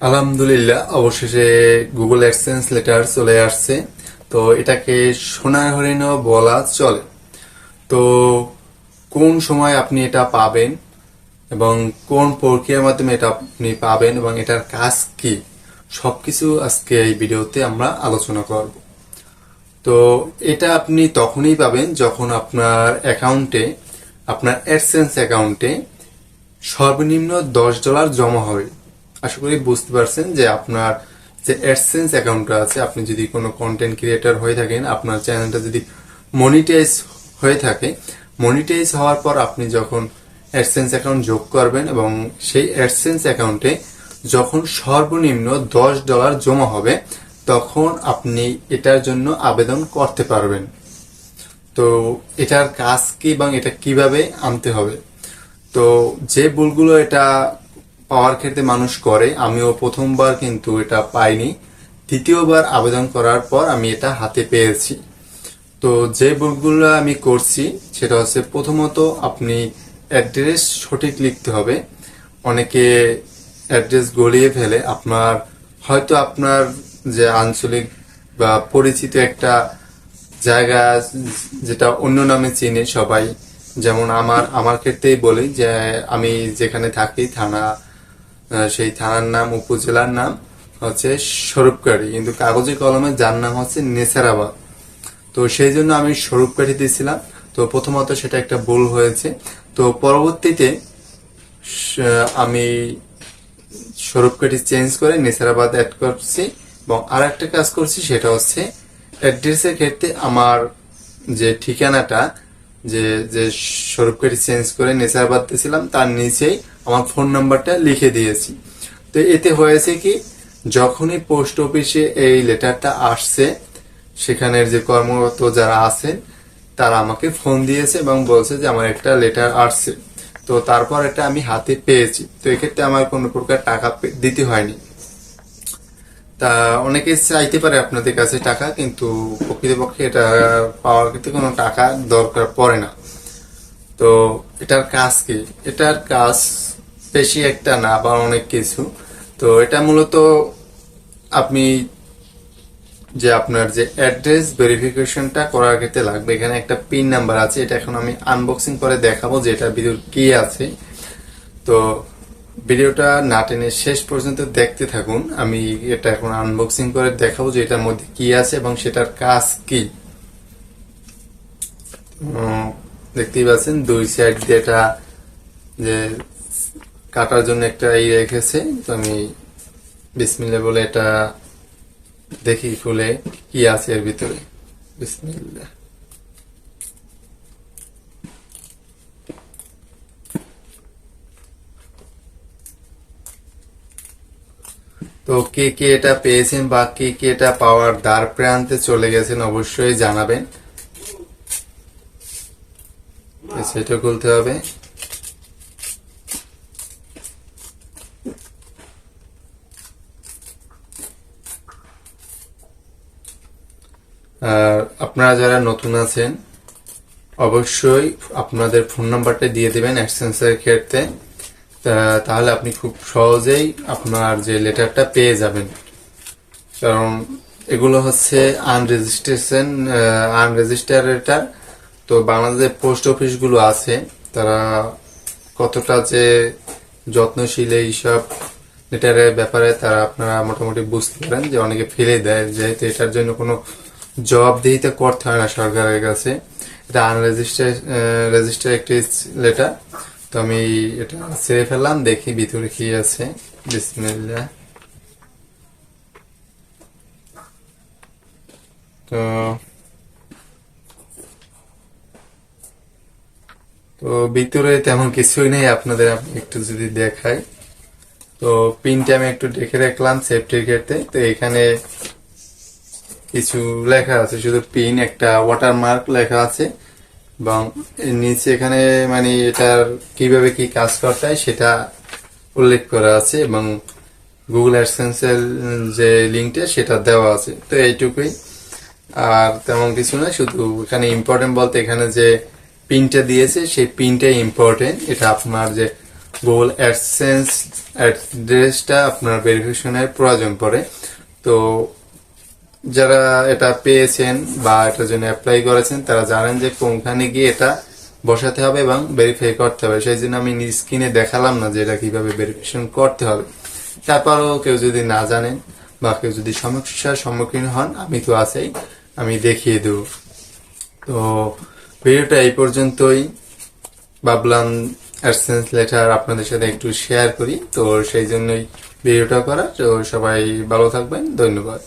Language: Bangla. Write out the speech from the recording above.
আলহামদুলিল্লাহ, অবশেষে গুগল অ্যাডসেন্স লেটার চলে আসছে। তো এটাকে সোনার হরিণও বলা চলে। তো কোন সময় আপনি এটা পাবেন এবং কোন প্রক্রিয়ার মাধ্যমে এটা আপনি পাবেন এবং এটার কাজ কি, সবকিছু আজকে এই ভিডিওতে আমরা আলোচনা করব। তো এটা আপনি তখনই পাবেন যখন আপনার অ্যাকাউন্টে, আপনার অ্যাডসেন্স অ্যাকাউন্টে সর্বনিম্ন $10 জমা হবে। আশা করি বুঝতে পারছেন যে আপনার যে অ্যাডসেন্স অ্যাকাউন্টটা আছে, আপনি যদি কোনো কন্টেন্ট ক্রিয়েটর হয়ে থাকেন, আপনার চ্যানেলটা যদি মনিটাইজ হয়ে থাকে, মনিটাইজ হওয়ার পর আপনি যখন অ্যাডসেন্স অ্যাকাউন্ট যোগ করবেন এবং সেই অ্যাডসেন্স অ্যাকাউন্টে যখন সর্বনিম্ন $10 জমা হবে, তখন আপনি এটার জন্য আবেদন করতে পারবেন। তো এটার কাজ কি এবং এটা কিভাবে আনতে হবে, তো যে ভুলগুলো এটা পাওয়ার ক্ষেত্রে মানুষ করে, আমিও প্রথমবার কিন্তু এটা পাইনি, দ্বিতীয়বার আবেদন করার পর আমি এটা হাতে পেয়েছি। তো যে ভুলগুলো আমি করছি সেটা হচ্ছে, প্রথমত আপনি অ্যাড্রেস সঠিক লিখতে হবে। অনেকে অ্যাড্রেস গলিয়ে ফেলে। হয়তো আপনার যে আঞ্চলিক বা পরিচিত একটা জায়গা যেটা অন্য নামে চিনে সবাই, যেমন আমার ক্ষেত্রেই বলি যে আমি যেখানে থাকি থানা, সেই থানার নাম, উপজেলার নাম হচ্ছে স্বরূপকাঠি, কিন্তু কাগজে কলমে যার নাম হচ্ছে নেসারাবাদ। তো সেই জন্য আমি স্বরূপকাঠি দিয়েছিলাম। তো প্রথমত সেটা একটা ভুল হয়েছে। তো পরবর্তীতে আমি স্বরূপকাঠি চেঞ্জ করে নেসারাবাদ অ্যাড করছি এবং আর একটা কাজ করছি, সেটা হচ্ছে অ্যাড্রেসের ক্ষেত্রে আমার যে ঠিকানাটা, যে যে স্বরূপকাঠি চেঞ্জ করে নেসারাবাদ দিয়েছিলাম তার নিচেই আমার ফোন নাম্বারটা লিখে দিয়েছি। তো এতে হয়েছে কি, যখনই পোস্ট অফিসে এই লেটারটা আসছে, সেখানের যে কর্মরত যারা আছেন তারা আমাকে ফোন দিয়েছে এবং বলছে যে আমার একটা লেটার আসছে। তো তারপর এটা আমি হাতে পেয়েছি। তো এক্ষেত্রে আমার কোনো প্রকার টাকা দিতে হয়নি। তা অনেকে চাইতে পারে আপনাদের কাছে টাকা, কিন্তু প্রকৃতপক্ষে এটা পাওয়ার ক্ষেত্রে কোনো টাকা দরকার পড়ে না। তো এটার কাজ কি? এটার কাজ বেশি একটা না বা অনেক কিছু। তো এটা মূলত আপনি যে আপনার যে অ্যাড্রেস ভেরিফিকেশনটা করার ক্ষেত্রে লাগবে, এখানে একটা পিন নাম্বার আছে। এটা এখন আমি আনবক্সিং করে দেখাবো যে এটা ভিতর কি আছে। তো ভিডিওটা না টেনে শেষ পর্যন্ত দেখতে থাকুন। আমি এটা এখন আনবক্সিং করে দেখাবো যে এটার মধ্যে কি আছে এবং সেটার কাজ কি। দেখতেই পাচ্ছেন দুই সাইড দিয়ে এটা যে কাটার জন্য একটা রেখেছে। তো আমি বিসমিল্লাহ বলে এটা দেখি খুলে কি আছে এর ভিতরে। বিসমিল্লাহ। তো কে কে এটা পেয়েছেন বা কে কে এটা পাওয়ার দ্বার প্রান্তে চলে গেছেন অবশ্যই জানাবেন। সেটা খুলতে হবে। আর আপনারা যারা নতুন আছেন অবশ্যই আপনাদের ফোন নাম্বারটা দিয়ে দেবেন অ্যাডসেন্সের ক্ষেত্রে। তাহলে আপনি খুব সহজেই আপনার যে লেটারটা পেয়ে যাবেন। কারণ এগুলো হচ্ছে আনরেজিস্টার লেটার। তো বাংলাদেশের পোস্ট অফিসগুলো আছে, তারা কতটা যে যত্নশীল এইসব লেটারের ব্যাপারে তারা আপনারা মোটামুটি বুঝতে পারেন যে অনেকে ফেলে দেয়, যেহেতু এটার জন্য কোনো জবাবদিহিতা করতে হয় না সরকারের কাছে। এটা রেজিস্টার একটি লেটার। তো আমি এটা ছেড়ে ফেললাম, দেখি ভিতরে কি আছে। বিসমিল্লাহ। তো তো ভিতরে তেমন কিছুই নেই, আপনাদের আমি একটু যদি দেখাই। তো পিনটা আমি একটু দেখে রাখলাম সেফটির ক্ষেত্রে। তো এখানে কিছু লেখা আছে, শুধু পিন, একটা ওয়াটারমার্ক লেখা আছে এবং নিচে এখানে মানে এটার কিভাবে কি কাজ করতে হয় সেটা উল্লেখ করা আছে এবং গুগল অ্যাডসেন্স এর যে লিঙ্কটা সেটা দেওয়া আছে। তো এইটুকুই, আর তেমন কিছু না। শুধু এখানে ইম্পর্টেন্ট বলতে এখানে যে পিনটা দিয়েছে সেই পিনটাই ইম্পর্টেন্ট। এটা আপনার যে গুগল অ্যাডসেন্স অ্যাড্রেসটা আপনার ভেরিফিকেশনের প্রয়োজন পড়ে। তো যারা এটা পেয়েছেন বা এটার জন্য অ্যাপ্লাই করেছেন তারা জানেন যে কোনখানে গিয়ে এটা বসাতে হবে এবং ভেরিফাই করতে হবে। সেই জন্য আমি স্ক্রিনে দেখালাম না যে এটা কিভাবে ভেরিফিকেশন করতে হবে। তারপরও কেউ যদি না জানেন বা কেউ যদি সমস্যার সম্মুখীন হন, আমি তো আছেই, আমি দেখিয়ে দেব। তো ভিডিওটা এই পর্যন্তই। ভাবলাম অ্যাডসেন্স লেটার আপনাদের সাথে একটু শেয়ার করি, তো সেই জন্যই ভিডিওটা করা। তো সবাই ভালো থাকবেন, ধন্যবাদ।